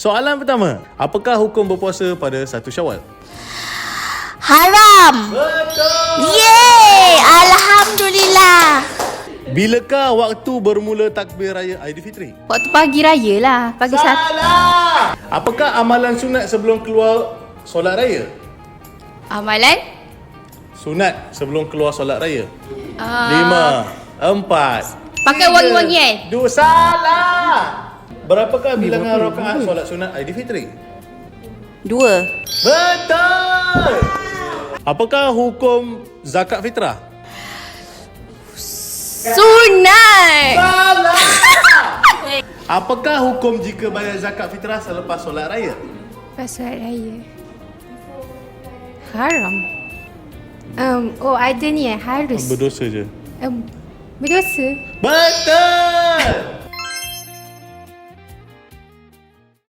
Soalan pertama, apakah hukum berpuasa pada 1 Syawal? Haram. Betul. Yeay, alhamdulillah. Bilakah waktu bermula takbir raya Aidilfitri? Waktu pagi raya lah. Pagi satu. Salah. Apakah amalan sunat sebelum keluar solat raya? Amalan? Sunat sebelum keluar solat raya. 5, 4. Pakai wangi-wangian. 2, salah. Berapakah bilangan rakaat solat sunat Aidilfitri? 2. Betul. Apakah hukum zakat fitrah? Sunat. Salah. Apakah hukum jika bayar zakat fitrah selepas solat raya? Pasal raya. Haram. Ada ni harus. Berdosa je. Berdosa. Betul.